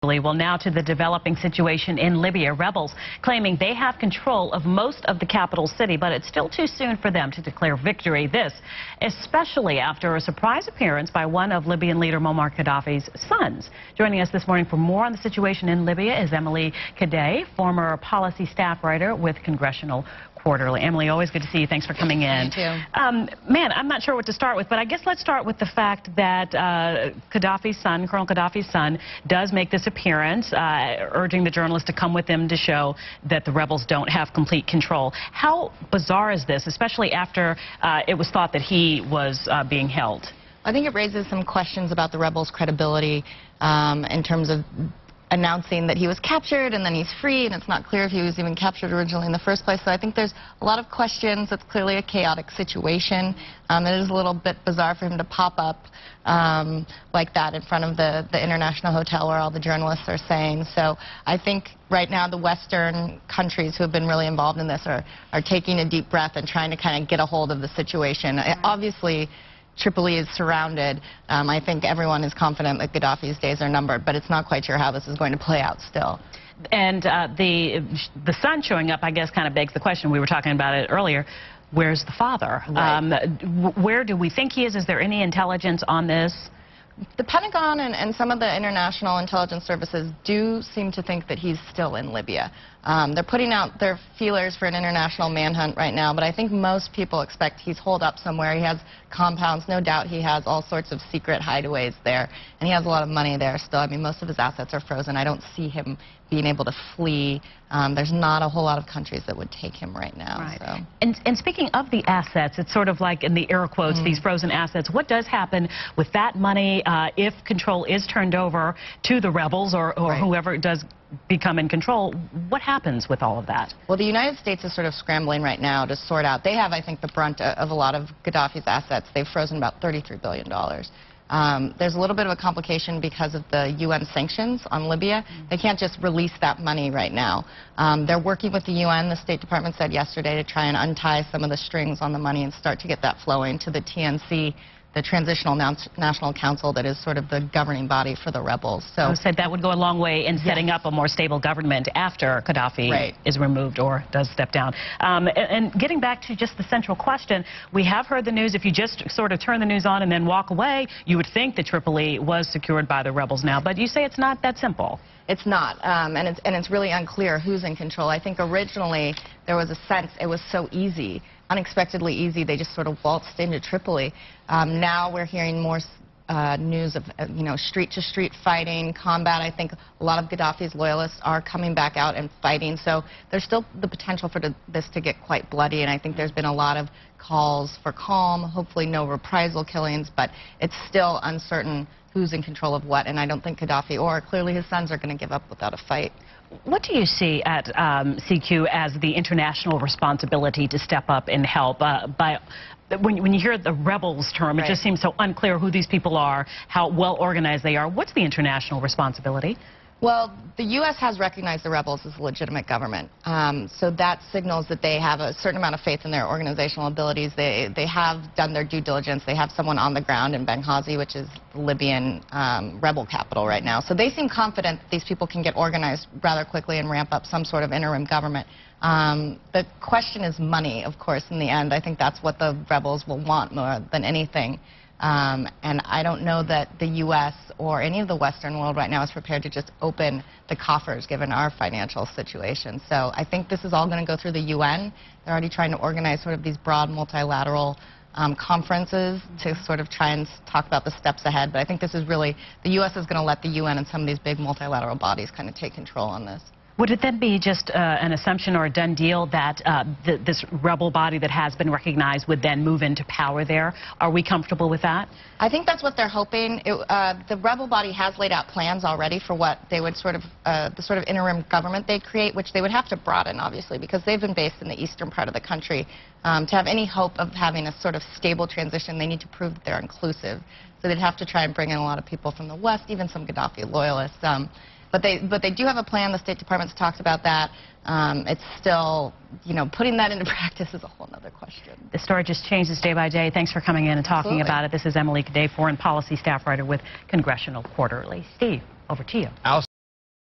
Well, now to the developing situation in Libya. Rebels claiming they have control of most of the capital city, but it's still too soon for them to declare victory. This, especially after a surprise appearance by one of Libyan leader Muammar Gaddafi's sons. Joining us this morning for more on the situation in Libya is Emily Cadei, former policy staff writer with Congressional Quarterly. Emily, always good to see you. Thanks for coming in. You too. Man, I'm not sure what to start with, but I guess let's start with the fact that Gaddafi's son, Colonel Gaddafi's son, does make this appearance, urging the journalists to come with him to show that the rebels don't have complete control. How bizarre is this, especially after it was thought that he was being held? I think it raises some questions about the rebels' credibility in terms of announcing that he was captured and then he's free, and it's not clear if he was even captured originally in the first place. So I think there's a lot of questions. It's clearly a chaotic situation. It is a little bit bizarre for him to pop up like that in front of the International Hotel where all the journalists are staying. So I think right now the Western countries who have been really involved in this are taking a deep breath and trying to kind of get a hold of the situation. Obviously, Tripoli is surrounded. I think everyone is confident that Gaddafi's days are numbered, but it's not quite sure how this is going to play out still. And the son showing up, I guess, kind of begs the question. We were talking about it earlier. Where's the father? Right. Where do we think he is? Is there any intelligence on this? The Pentagon and some of the international intelligence services do seem to think that he's still in Libya. They're putting out their feelers for an international manhunt right now, but I think most people expect he's holed up somewhere. He has compounds. No doubt he has all sorts of secret hideaways there, and he has a lot of money there still. I mean, most of his assets are frozen. I don't see him being able to flee. There's not a whole lot of countries that would take him right now. Right. So. And speaking of the assets, it's sort of like in the air quotes, these frozen assets. What does happen with that money if control is turned over to the rebels or Right. whoever does become in control? What happens with all of that? Well, the United States is sort of scrambling right now to sort out. They have, I think, the brunt of a lot of Gaddafi's assets. They've frozen about $33 billion. There's a little bit of a complication because of the UN sanctions on Libya. They can't just release that money right now. They're working with the UN, the State Department said yesterday, to try and untie some of the strings on the money and start to get that flowing to the TNC, the Transitional National Council that is sort of the governing body for the rebels. So I said that would go a long way in setting up a more stable government after Gaddafi is removed or does step down. And getting back to just the central question, we have heard the news. If you just sort of turn the news on and then walk away, you would think that Tripoli was secured by the rebels now. But you say it's not that simple. It's not, and it's really unclear who's in control. I think originally there was a sense it was so easy, unexpectedly easy. They just sort of waltzed into Tripoli. Now we're hearing more news of street-to-street fighting, combat. I think a lot of Gaddafi's loyalists are coming back out and fighting. So there's still the potential for this to get quite bloody, and I think there's been a lot of calls for calm, hopefully no reprisal killings, but it's still uncertain who's in control of what, and I don't think Gaddafi or clearly his sons are going to give up without a fight. What do you see at CQ as the international responsibility to step up and help? When you hear the rebels term, it just seems so unclear who these people are, how well organized they are. What's the international responsibility? Well, the U.S. has recognized the rebels as a legitimate government, so that signals that they have a certain amount of faith in their organizational abilities. They have done their due diligence. They have someone on the ground in Benghazi, which is the Libyan rebel capital right now. So they seem confident that these people can get organized rather quickly and ramp up some sort of interim government. The question is money, of course, in the end. I think that's what the rebels will want more than anything. And I don't know that the U.S. or any of the Western world right now is prepared to just open the coffers given our financial situation. So I think this is all going to go through the UN. They're already trying to organize sort of these broad multilateral conferences to sort of try and talk about the steps ahead. But I think this is really, the U.S. is going to let the UN and some of these big multilateral bodies kind of take control on this. Would it then be just an assumption or a done deal that this rebel body that has been recognized would then move into power there? Are we comfortable with that? I think that's what they're hoping. The rebel body has laid out plans already for what they would sort of, the sort of interim government they'd create, which they would have to broaden, obviously, because they've been based in the eastern part of the country. To have any hope of having a sort of stable transition, they need to prove that they're inclusive. So they'd have to try and bring in a lot of people from the West, even some Gaddafi loyalists. But they do have a plan. The State Department's talked about that. It's still, putting that into practice is a whole other question. The story just changes day by day. Thanks for coming in and talking about it. This is Emily Cadei, foreign policy staff writer with Congressional Quarterly. Steve, over to you.